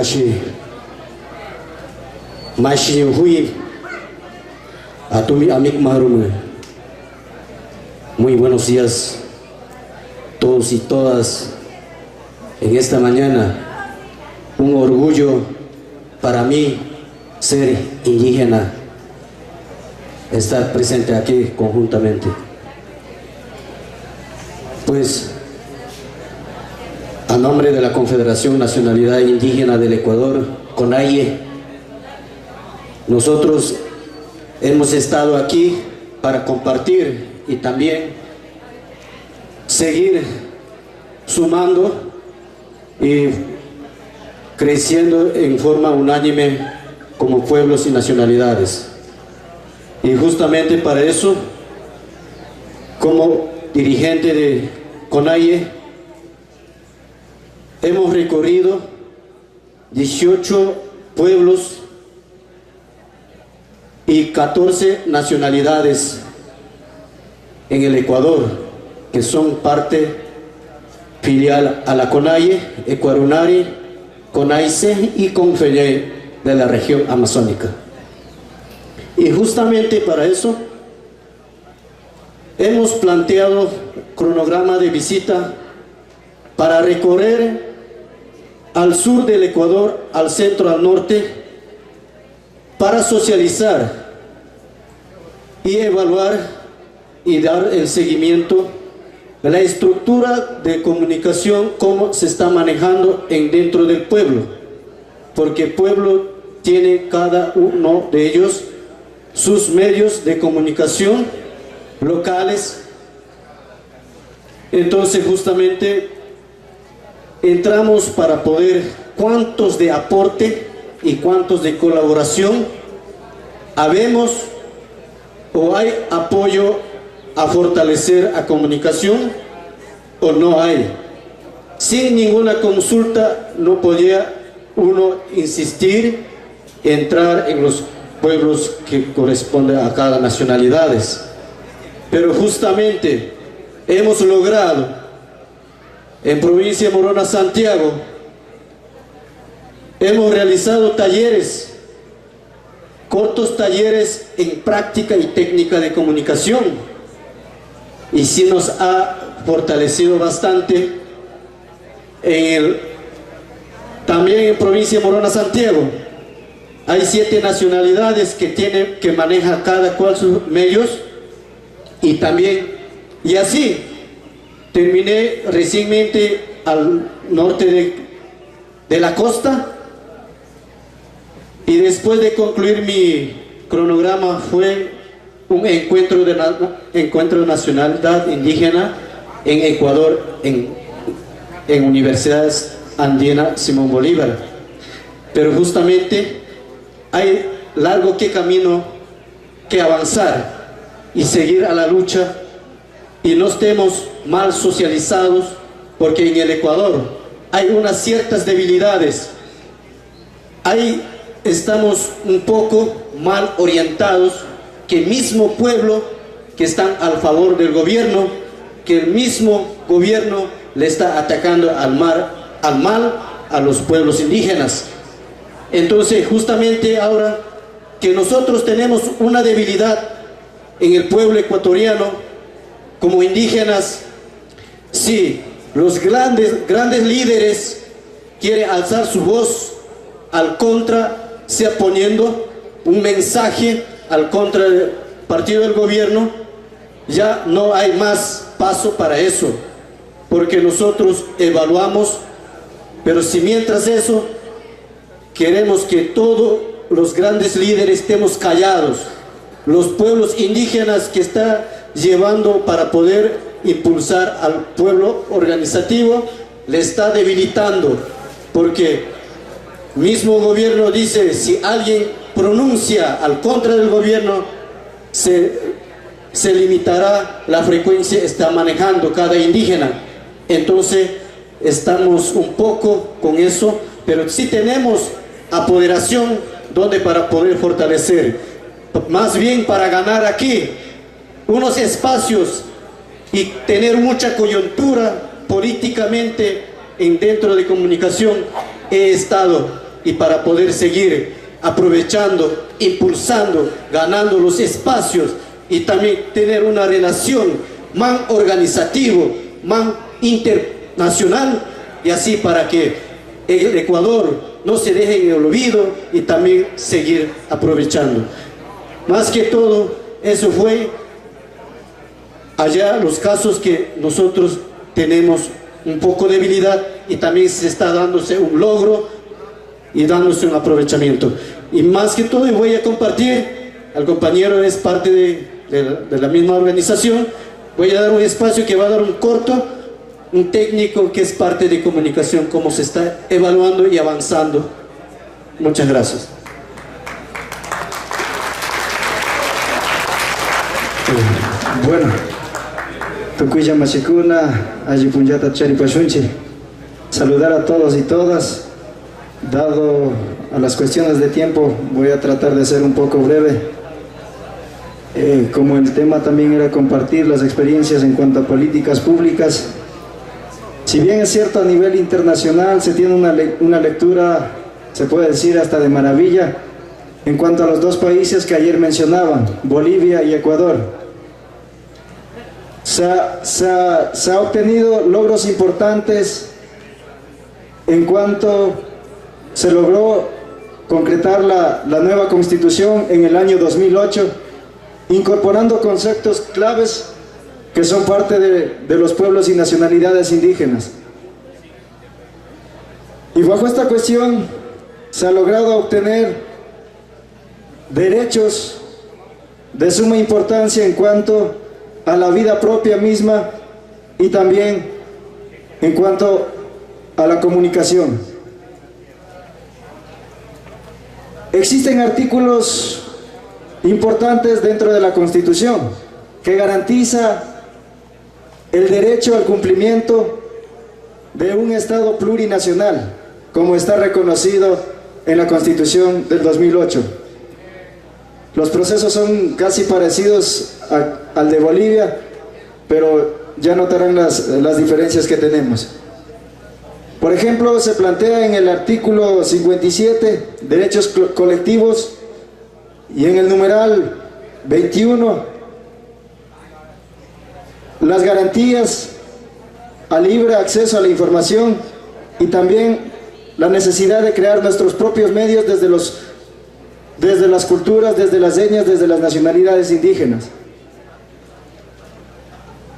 Ngashi Mashi Hui Atumi Amik Marume. Muy buenos días todos y todas. En esta mañana, un orgullo para mí ser indígena, estar presente aquí conjuntamente. Pues, a nombre de la Confederación Nacionalidad Indígena del Ecuador, CONAIE, nosotros hemos estado aquí para compartir y también seguir sumando y creciendo en forma unánime como pueblos y nacionalidades. Y justamente para eso, como dirigente de CONAIE, hemos recorrido 18 pueblos y 14 nacionalidades en el Ecuador, que son parte filial a la CONAIE, Ecuarunari, CONAICE y CONFEYE de la región amazónica. Y justamente para eso hemos planteado cronograma de visita para recorrer al sur del Ecuador, al centro, al norte, para socializar y evaluar y dar el seguimiento de la estructura de comunicación, cómo se está manejando dentro del pueblo, porque el pueblo tiene cada uno de ellos sus medios de comunicación locales. Entonces justamente entramos para poder cuántos de aporte y cuántos de colaboración habemos o hay apoyo a fortalecer a comunicación o no hay. Sin ninguna consulta no podía uno insistir, entrar en los pueblos que corresponden a cada nacionalidades. Pero justamente hemos logrado en provincia de Morona, Santiago, hemos realizado talleres, cortos talleres en práctica y técnica de comunicación, y sí nos ha fortalecido bastante. También en provincia de Morona, Santiago, hay 7 nacionalidades que maneja cada cual sus medios, y también, y así, terminé recientemente al norte de la costa, y después de concluir mi cronograma fue un encuentro de nacionalidad indígena en Ecuador, en Universidades Andina Simón Bolívar. Pero justamente hay largo camino que avanzar y seguir a la lucha, y no estemos mal socializados, porque en el Ecuador hay unas ciertas debilidades. Ahí estamos un poco mal orientados, que el mismo pueblo que están al favor del gobierno, que el mismo gobierno le está atacando al mal a los pueblos indígenas. Entonces justamente ahora que nosotros tenemos una debilidad en el pueblo ecuatoriano como indígenas, si los grandes líderes quieren alzar su voz al contra, sea poniendo un mensaje al contra del partido del gobierno, ya no hay más paso para eso, porque nosotros evaluamos. Pero si mientras eso queremos que todos los grandes líderes estemos callados, los pueblos indígenas que está llevando para poder impulsar al pueblo organizativo, le está debilitando, porque mismo gobierno dice, si alguien pronuncia al contra del gobierno, se limitará la frecuencia que está manejando cada indígena. Entonces estamos un poco con eso, pero sí tenemos apoderación donde para poder fortalecer, más bien para ganar aquí unos espacios y tener mucha coyuntura políticamente dentro de comunicación. He estado y para poder seguir aprovechando, impulsando, ganando los espacios y también tener una relación más organizativa, más internacional, y así para que el Ecuador no se deje en el olvido y también seguir aprovechando. Más que todo, eso fue allá los casos que nosotros tenemos un poco de debilidad, y también se está dándose un logro y dándose un aprovechamiento. Y más que todo, voy a compartir, al compañero es parte de la misma organización, voy a dar un espacio que va a dar un corto, un técnico que es parte de comunicación, cómo se está evaluando y avanzando. Muchas gracias. Bueno, Tucuya Machicuna, Ayipunyata Charipashunchi. Saludar a todos y todas. Dado a las cuestiones de tiempo, voy a tratar de ser un poco breve. Como el tema también era compartir las experiencias en cuanto a políticas públicas, si bien es cierto a nivel internacional se tiene una lectura, se puede decir hasta de maravilla, en cuanto a los dos países que ayer mencionaban, Bolivia y Ecuador. Se ha obtenido logros importantes en cuanto se logró concretar la nueva Constitución en el año 2008, incorporando conceptos claves que son parte de los pueblos y nacionalidades indígenas. Y bajo esta cuestión se ha logrado obtener derechos de suma importancia en cuanto a la vida propia misma y también en cuanto a la comunicación. Existen artículos importantes dentro de la Constitución que garantiza el derecho al cumplimiento de un Estado plurinacional, como está reconocido en la Constitución del 2008. Los procesos son casi parecidos al de Bolivia, pero ya notarán las diferencias que tenemos. Por ejemplo, se plantea en el artículo 57, derechos colectivos, y en el numeral 21, las garantías al libre acceso a la información y también la necesidad de crear nuestros propios medios desde las culturas, desde las etnias, desde las nacionalidades indígenas.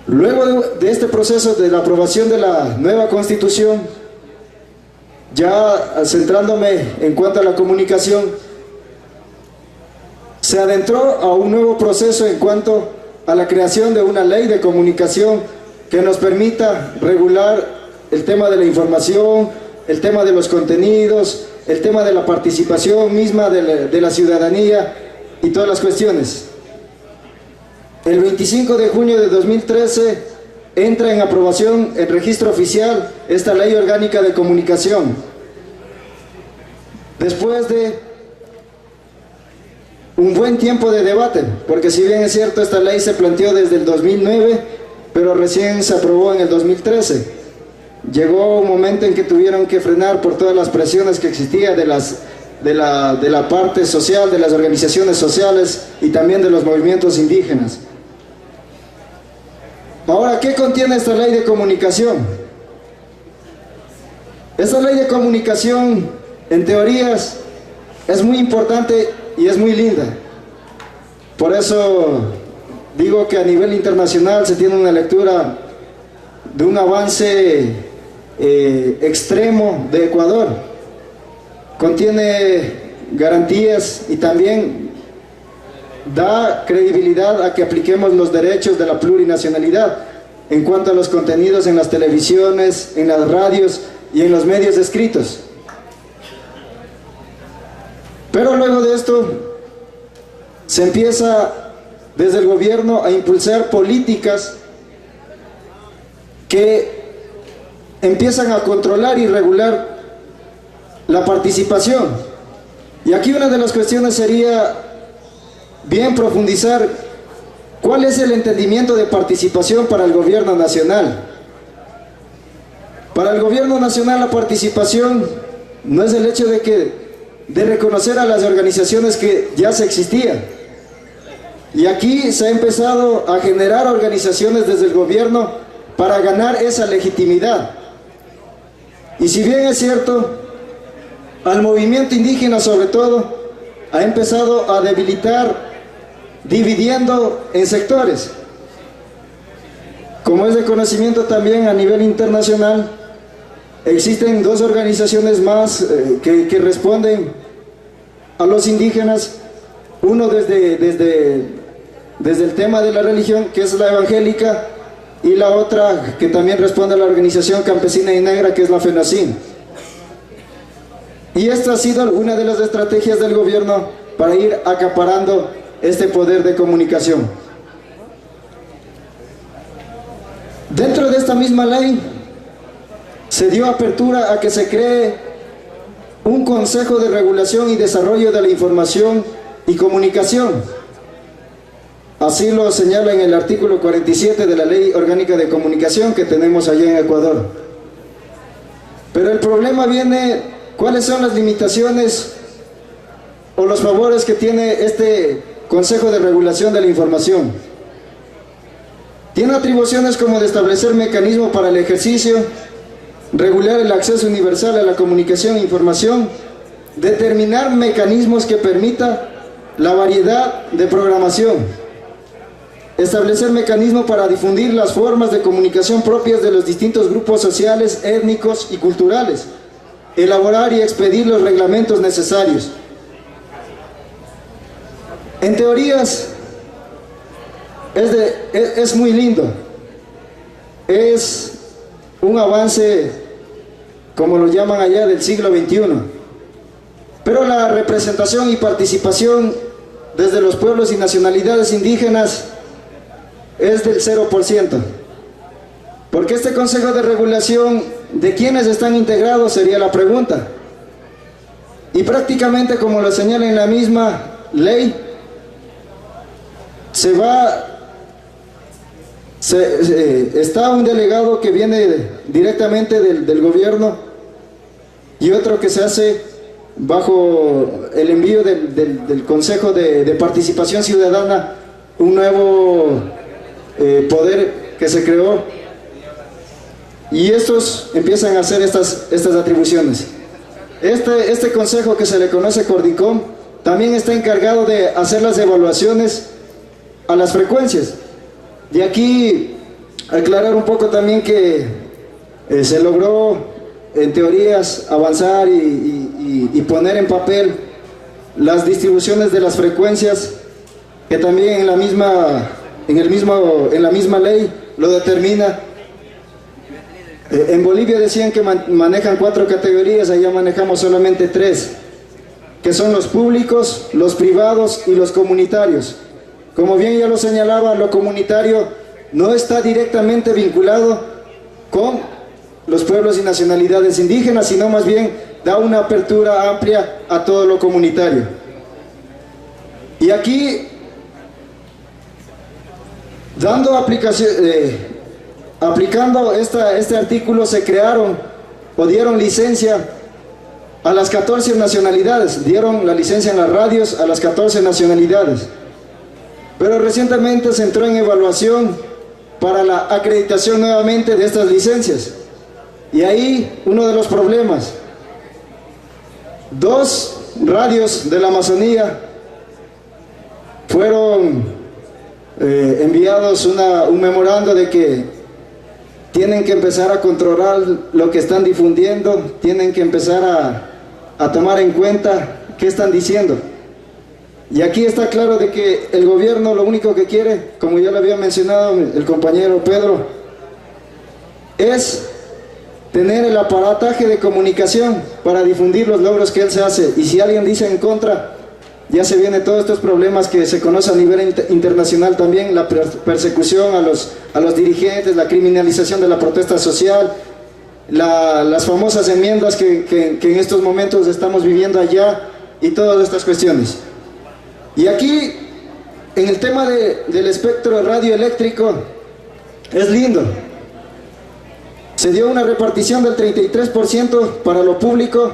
Luego de este proceso de la aprobación de la nueva Constitución, ya centrándome en cuanto a la comunicación, se adentró a un nuevo proceso en cuanto a la creación de una ley de comunicación que nos permita regular el tema de la información, el tema de los contenidos, el tema de la participación misma de la ciudadanía y todas las cuestiones. El 25 de junio de 2013 entra en aprobación el registro oficial esta Ley Orgánica de Comunicación. Después de un buen tiempo de debate, porque si bien es cierto esta ley se planteó desde el 2009, pero recién se aprobó en el 2013. Llegó un momento en que tuvieron que frenar por todas las presiones que existían de la parte social, de las organizaciones sociales y también de los movimientos indígenas. Ahora, ¿qué contiene esta ley de comunicación? Esta ley de comunicación, en teorías, es muy importante y es muy linda. Por eso digo que a nivel internacional se tiene una lectura de un avance extremo de Ecuador. Contiene garantías y también da credibilidad a que apliquemos los derechos de la plurinacionalidad en cuanto a los contenidos en las televisiones, en las radios y en los medios escritos. Pero luego de esto se empieza desde el gobierno a impulsar políticas que empiezan a controlar y regular la participación. Y aquí una de las cuestiones sería bien profundizar cuál es el entendimiento de participación para el gobierno nacional. Para el gobierno nacional la participación no es el hecho de que de reconocer a las organizaciones que ya se existían. Y aquí se ha empezado a generar organizaciones desde el gobierno para ganar esa legitimidad. Y si bien es cierto, al movimiento indígena sobre todo, ha empezado a debilitar, dividiendo en sectores. Como es de conocimiento también a nivel internacional, existen dos organizaciones más que responden a los indígenas. Uno desde el tema de la religión, que es la evangélica, y la otra que también responde a la organización campesina y negra, que es la FENACIN. Y esta ha sido una de las estrategias del gobierno para ir acaparando este poder de comunicación. Dentro de esta misma ley se dio apertura a que se cree un Consejo de Regulación y Desarrollo de la Información y Comunicación. Así lo señala en el artículo 47 de la Ley Orgánica de Comunicación que tenemos allá en Ecuador. Pero el problema viene, ¿cuáles son las limitaciones o los favores que tiene este Consejo de Regulación de la Información? Tiene atribuciones como de establecer mecanismos para el ejercicio, regular el acceso universal a la comunicación e información, determinar mecanismos que permita la variedad de programación, establecer mecanismos para difundir las formas de comunicación propias de los distintos grupos sociales, étnicos y culturales, elaborar y expedir los reglamentos necesarios. En teorías es muy lindo, es un avance, como lo llaman allá, del siglo XXI, pero la representación y participación desde los pueblos y nacionalidades indígenas es del 0%, porque este Consejo de Regulación, ¿de quiénes están integrados?, sería la pregunta. Y prácticamente, como lo señala en la misma ley, está un delegado que viene directamente del gobierno y otro que se hace bajo el envío del Consejo de Participación Ciudadana, un nuevo poder que se creó, y estos empiezan a hacer estas atribuciones. Este consejo, que se le conoce Cordicom, también está encargado de hacer las evaluaciones a las frecuencias. De aquí aclarar un poco también que se logró en teorías avanzar y poner en papel las distribuciones de las frecuencias, que también en la misma ley lo determina. En Bolivia decían que manejan 4 categorías, allá manejamos solamente 3, que son los públicos, los privados y los comunitarios. Como bien ya lo señalaba, lo comunitario no está directamente vinculado con los pueblos y nacionalidades indígenas, sino más bien da una apertura amplia a todo lo comunitario. Y aquí, aplicando este artículo, se crearon o dieron licencia a las 14 nacionalidades, dieron la licencia en las radios a las 14 nacionalidades. Pero recientemente se entró en evaluación para la acreditación nuevamente de estas licencias. Y ahí uno de los problemas: 2 radios de la Amazonía fueron enviados un memorando de que tienen que empezar a controlar lo que están difundiendo, tienen que empezar a tomar en cuenta qué están diciendo. Y aquí está claro de que el gobierno lo único que quiere, como ya lo había mencionado el compañero Pedro, es tener el aparataje de comunicación para difundir los logros que él se hace. Y si alguien dice en contra, ya se vienen todos estos problemas que se conocen a nivel internacional también: la persecución a los dirigentes, la criminalización de la protesta social, las famosas enmiendas que en estos momentos estamos viviendo allá, y todas estas cuestiones. Y aquí, en el tema del espectro radioeléctrico, es lindo. Se dio una repartición del 33% para lo público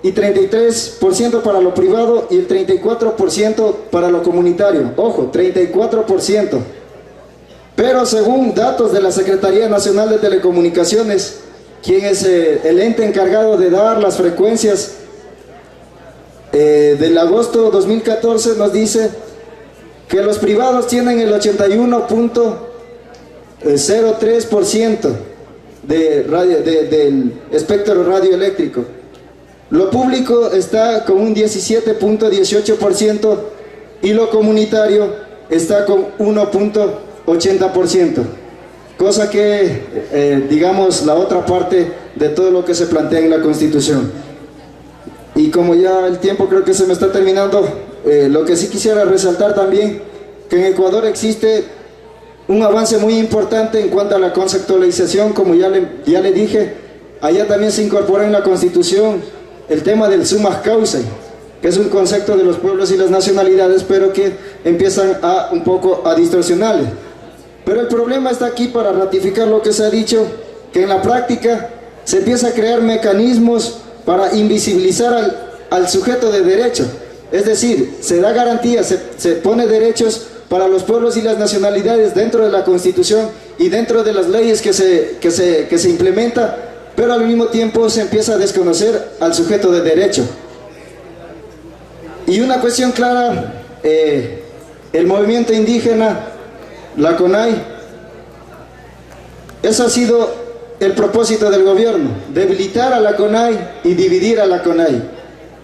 y 33% para lo privado y el 34% para lo comunitario. Ojo, 34%. Pero según datos de la Secretaría Nacional de Telecomunicaciones, quien es el ente encargado de dar las frecuencias, del agosto 2014 nos dice que los privados tienen el 81.03% del espectro radioeléctrico. Lo público está con un 17.18% y lo comunitario está con 1.80%, cosa que, digamos, la otra parte de todo lo que se plantea en la Constitución. Y como ya el tiempo creo que se me está terminando, lo que sí quisiera resaltar también, que en Ecuador existe un avance muy importante en cuanto a la conceptualización, como ya le dije. Allá también se incorpora en la Constitución el tema del summa causa, que es un concepto de los pueblos y las nacionalidades, pero que empiezan un poco a distorsionarle. Pero el problema está aquí, para ratificar lo que se ha dicho, que en la práctica se empieza a crear mecanismos para invisibilizar al sujeto de derecho. Es decir, se da garantía, se pone derechos para los pueblos y las nacionalidades dentro de la Constitución y dentro de las leyes que se implementa, pero al mismo tiempo se empieza a desconocer al sujeto de derecho. Y una cuestión clara, el movimiento indígena, la CONAI, eso ha sido el propósito del gobierno, debilitar a la CONAI y dividir a la CONAI.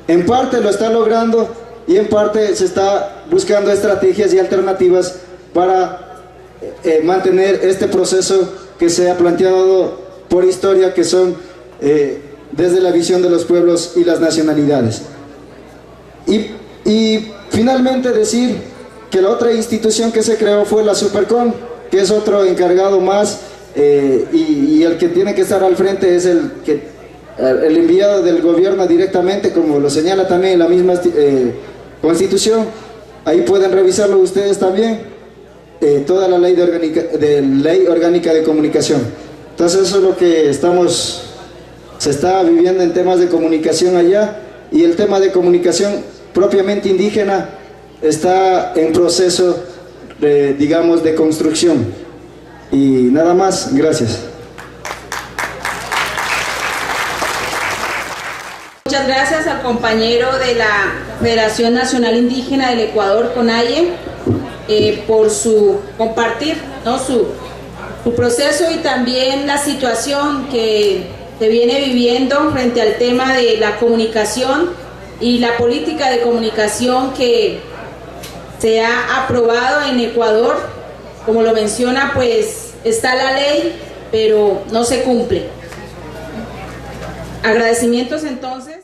En parte lo está logrando y en parte se está buscando estrategias y alternativas para mantener este proceso que se ha planteado por historia, que son desde la visión de los pueblos y las nacionalidades. Y finalmente decir que la otra institución que se creó fue la Supercon, que es otro encargado más, y el que tiene que estar al frente es el enviado del gobierno directamente, como lo señala también la misma Constitución. Ahí pueden revisarlo ustedes también, toda la ley orgánica de comunicación. Entonces eso es lo que se está viviendo en temas de comunicación allá, y el tema de comunicación propiamente indígena está en proceso digamos, de construcción. Y nada más, gracias. Muchas gracias al compañero de la Federación Nacional Indígena del Ecuador, CONAIE, por su compartir, ¿no?, su proceso y también la situación que se viene viviendo frente al tema de la comunicación y la política de comunicación que se ha aprobado en Ecuador. Como lo menciona, pues está la ley, pero no se cumple. Agradecimientos entonces.